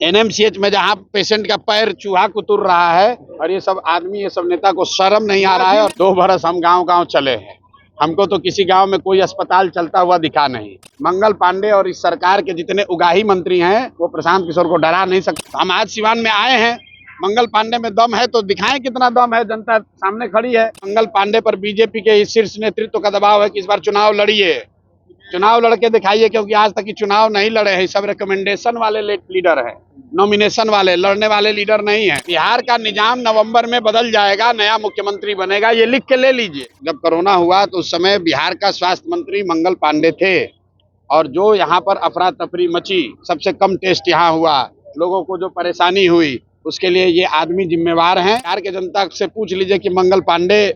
NMCH में जहां patient का पैर चूहा कुतुर रहा है और ये सब आदमी, ये सब नेता को शर्म नहीं आ रहा है। और 2 बरस हम गांव-गांव चले हैं, हमको तो किसी गांव में कोई अस्पताल चलता हुआ दिखा नहीं। मंगल पांडे और इस सरकार के जितने उगाही मंत्री हैं वो प्रशांत किशोर को डरा नहीं सकते। हम आज सिवान में आए हैं, मंगल पांडे में दम है तो दिखाएं कितना दम है। जनता सामने खड़ी है। मंगल पांडे पर बीजेपी के शीर्ष नेतृत्व का दबाव है कि इस बार चुनाव लड़िए, चुनाव लड़के दिखाइए, क्योंकि आज तक की चुनाव नहीं लड़े हैं। सब रिकमेंडेशन वाले लीडर हैं, नॉमिनेशन वाले, लड़ने वाले लीडर नहीं है। बिहार का निजाम नवंबर में बदल जाएगा, नया मुख्यमंत्री बनेगा, ये लिख के ले लीजिए। जब कोरोना हुआ तो उस समय बिहार का स्वास्थ्य मंत्री मंगल पांडे थे और जो यहाँ पर अफरा तफरी मची, सबसे कम टेस्ट यहाँ हुआ, लोगों को जो परेशानी हुई, उसके लिए ये आदमी जिम्मेवार हैं। बिहार के जनता से पूछ लीजिए कि मंगल पांडे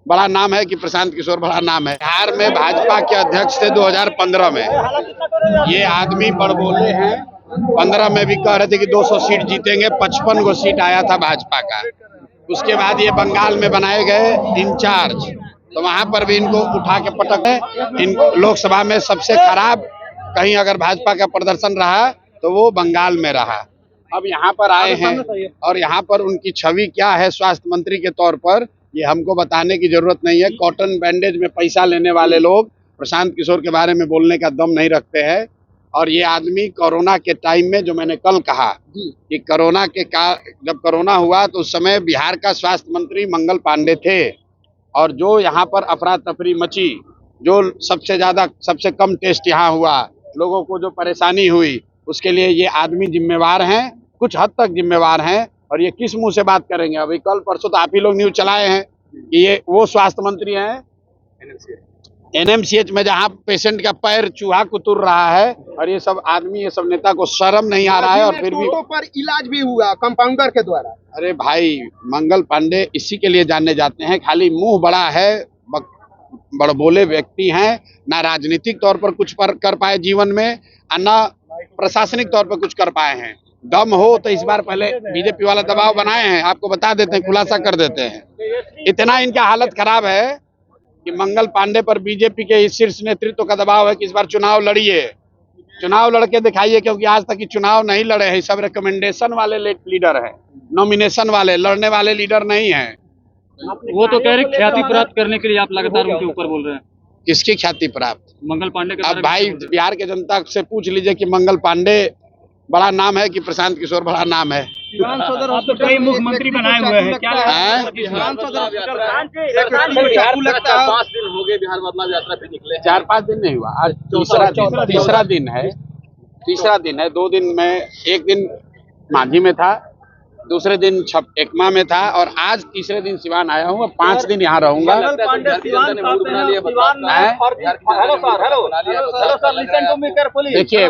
बड़ा नाम है कि प्रशांत किशोर बड़ा नाम है। बिहार में भाजपा के अध्यक्ष थे 2015 में, ये आदमी बड़बोले हैं। 15 में भी कह रहे थे कि 200 सीट जीतेंगे, 55 गो सीट आया था भाजपा का। उसके बाद ये बंगाल में बनाए गए इंचार्ज, तो वहां पर भी इनको उठा के पटक है। इन लोकसभा में सबसे खराब कहीं अगर भाजपा का प्रदर्शन रहा तो वो बंगाल में रहा। अब यहाँ पर आए हैं और यहाँ पर उनकी छवि क्या है स्वास्थ्य मंत्री के तौर पर, ये हमको बताने की जरूरत नहीं है। कॉटन बैंडेज में पैसा लेने वाले लोग प्रशांत किशोर के बारे में बोलने का दम नहीं रखते हैं। और ये आदमी कोरोना के टाइम में, जो मैंने कल कहा कि जब कोरोना हुआ तो उस समय बिहार का स्वास्थ्य मंत्री मंगल पांडे थे और जो यहाँ पर अफरा तफरी मची, जो सबसे कम टेस्ट यहाँ हुआ, लोगों को जो परेशानी हुई, उसके लिए ये आदमी जिम्मेवार हैं, कुछ हद तक जिम्मेवार हैं। और ये किस मुंह से बात करेंगे? अभी कल परसों तो आप ही लोग न्यूज चलाए हैं कि ये वो स्वास्थ्य मंत्री हैं एनएमसीएच में जहां पेशेंट का पैर चूहा कुतुर रहा है और ये सब आदमी, ये सब नेता को शर्म नहीं आ रहा है। और फिर भी पर इलाज भी हुआ कंपाउंडर के द्वारा। अरे भाई, मंगल पांडे इसी के लिए जाने जाते हैं, खाली मुंह बड़ा है, बड़बोले व्यक्ति हैं, ना राजनीतिक तौर पर कुछ कर पाए जीवन में, ना प्रशासनिक तौर पर कुछ कर पाए हैं। दम हो तो इस बार पहले बीजेपी वाला दबाव बनाए हैं, आपको बता देते हैं, खुलासा कर देते हैं। इतना इनका हालत खराब है कि मंगल पांडे पर बीजेपी के शीर्ष नेतृत्व का दबाव है कि इस बार चुनाव लड़िए, चुनाव लड़के दिखाइए, क्योंकि आज तक की चुनाव नहीं लड़े हैं। सब रिकमेंडेशन वाले लीडर हैं, नॉमिनेशन वाले, लड़ने वाले लीडर नहीं है। वो तो कह रहे ख्याति प्राप्त करने के लिए आप लगातार उनके ऊपर बोल रहे हैं। किसकी ख्याति प्राप्त? मंगल पांडे के। अब भाई, बिहार के जनता से पूछ लीजिए कि मंगल पांडे बड़ा नाम है कि प्रशांत किशोर बड़ा नाम है। तो कई मुख्यमंत्री बनाए हुए हैं, क्या है? 5 दिन हो गए बिहार बदलाव यात्रा पे निकले, 4-5 दिन नहीं हुआ, आज तीसरा दिन है। 2 दिन में, एक दिन मांझी में था, दूसरे दिन एकमा में था और आज तीसरे दिन सिवान आया हूँ। 5 दिन यहाँ रहूंगा। देखिए,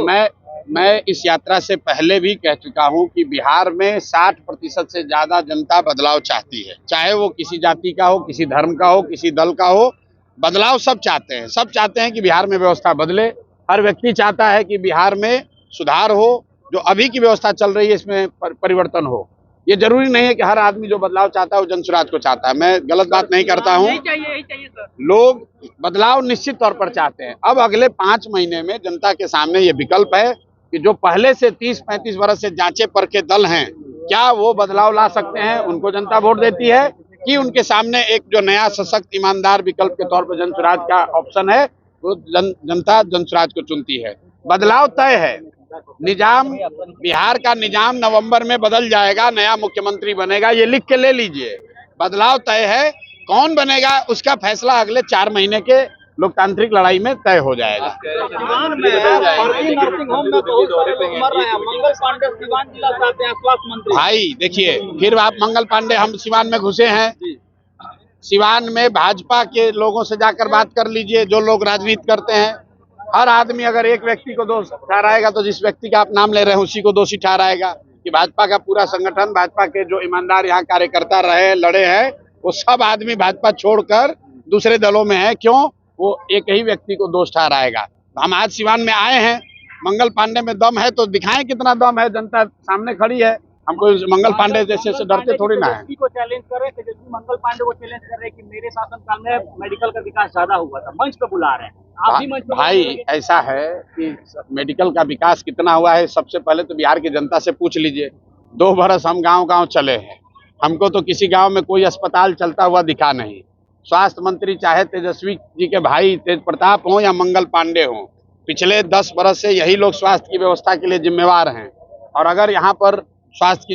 मैं इस यात्रा से पहले भी कह चुका हूं कि बिहार में 60% से ज्यादा जनता बदलाव चाहती है, चाहे वो किसी जाति का हो, किसी धर्म का हो, किसी दल का हो। बदलाव सब चाहते हैं, सब चाहते हैं कि बिहार में व्यवस्था बदले। हर व्यक्ति चाहता है कि बिहार में सुधार हो, जो अभी की व्यवस्था चल रही है इसमें परिवर्तन हो। ये जरूरी नहीं है कि हर आदमी जो बदलाव चाहता है वो जनसुराज को चाहता है। मैं गलत बात नहीं करता हूँ, लोग बदलाव निश्चित तौर पर चाहते हैं। अब अगले 5 महीने में जनता के सामने ये विकल्प है कि जो पहले से 30-35 वर्ष से जांचे परखे दल हैं, क्या वो बदलाव ला सकते हैं? उनको जनता वोट देती है कि उनके सामने एक जो नया सशक्त ईमानदार विकल्प के तौर पर जनसुराज का ऑप्शन है, वो जनता जनसुराज को चुनती है। बदलाव तय है, निजाम, बिहार का निजाम नवंबर में बदल जाएगा, नया मुख्यमंत्री बनेगा, ये लिख के ले लीजिए। बदलाव तय है, कौन बनेगा उसका फैसला अगले 4 महीने के लोकतांत्रिक लड़ाई में तय हो जाएगा। भाई देखिए, फिर आप मंगल पांडे, हम सिवान में घुसे हैं, सिवान में भाजपा के लोगों से जाकर बात कर लीजिए, जो लोग राजनीति करते हैं। हर आदमी अगर एक व्यक्ति को दोष ठहराएगा तो जिस व्यक्ति का आप नाम ले रहे हैं उसी को दोषी ठहराएगा। कि भाजपा का पूरा संगठन, भाजपा के जो ईमानदार यहाँ कार्यकर्ता रहे, लड़े हैं, वो सब आदमी भाजपा छोड़कर दूसरे दलों में है। क्यों? वो एक ही व्यक्ति को दोष ठहराएगा। हम आज सिवान में आए हैं, मंगल पांडे में दम है तो दिखाएं कितना दम है। जनता सामने खड़ी है। हमको इस मंगल पांडे जैसे से डरते थोड़ी ना है। तेजस्वी को चैलेंज कर रहे हैं, तेजस्वी मंगल पांडे को चैलेंज कर रहे हैं कि मेरे शासनकाल में मेडिकल का विकास ज्यादा हुआ था, मंच पे बुला रहे हैं। आप भी मंच पे भाई बोलेंगे? ऐसा है कि मेडिकल का विकास कितना हुआ है सबसे पहले तो बिहार की जनता से पूछ लीजिए। 2 बरस हम गांव-गांव चले हैं, हमको तो किसी गांव में कोई अस्पताल चलता हुआ दिखा नहीं। स्वास्थ्य मंत्री चाहे तेजस्वी जी के भाई तेज प्रताप हों या मंगल पांडे हों, पिछले 10 बरस से यही लोग स्वास्थ्य की व्यवस्था के लिए जिम्मेवार हैं। और अगर यहाँ पर स्वास्थ्य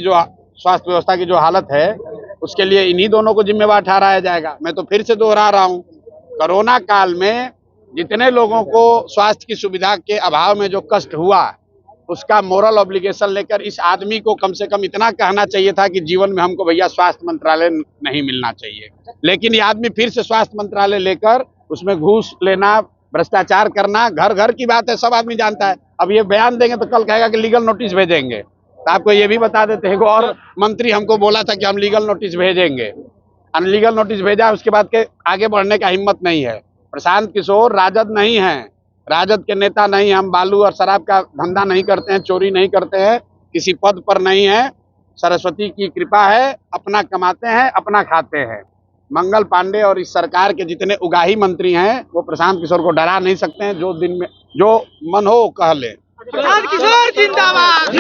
व्यवस्था की जो हालत है उसके लिए इन्हीं दोनों को जिम्मेवार ठहराया जाएगा। मैं तो फिर से दोहरा रहा हूँ, कोरोना काल में जितने लोगों को स्वास्थ्य की सुविधा के अभाव में जो कष्ट हुआ, उसका मोरल ऑब्लिगेशन लेकर इस आदमी को कम से कम इतना कहना चाहिए था कि जीवन में हमको भैया स्वास्थ्य मंत्रालय नहीं मिलना चाहिए। लेकिन ये आदमी फिर से स्वास्थ्य मंत्रालय लेकर उसमें घूस लेना, भ्रष्टाचार करना, घर घर की बात है, सब आदमी जानता है। अब ये बयान देंगे तो कल कहेगा कि लीगल नोटिस भेजेंगे। तो आपको ये भी बता देते हैं, और मंत्री हमको बोला था कि हम लीगल नोटिस भेजेंगे, अनलीगल नोटिस भेजा, उसके बाद के आगे बढ़ने का हिम्मत नहीं है। प्रशांत किशोर राजद नहीं है, राजद के नेता नहीं, हम बालू और शराब का धंधा नहीं करते हैं, चोरी नहीं करते हैं, किसी पद पर नहीं है, सरस्वती की कृपा है, अपना कमाते हैं, अपना खाते हैं। मंगल पांडे और इस सरकार के जितने उगाही मंत्री हैं वो प्रशांत किशोर को डरा नहीं सकते हैं। जो दिन में जो मन हो कह ले। प्रशांत किशोर जिंदाबाद।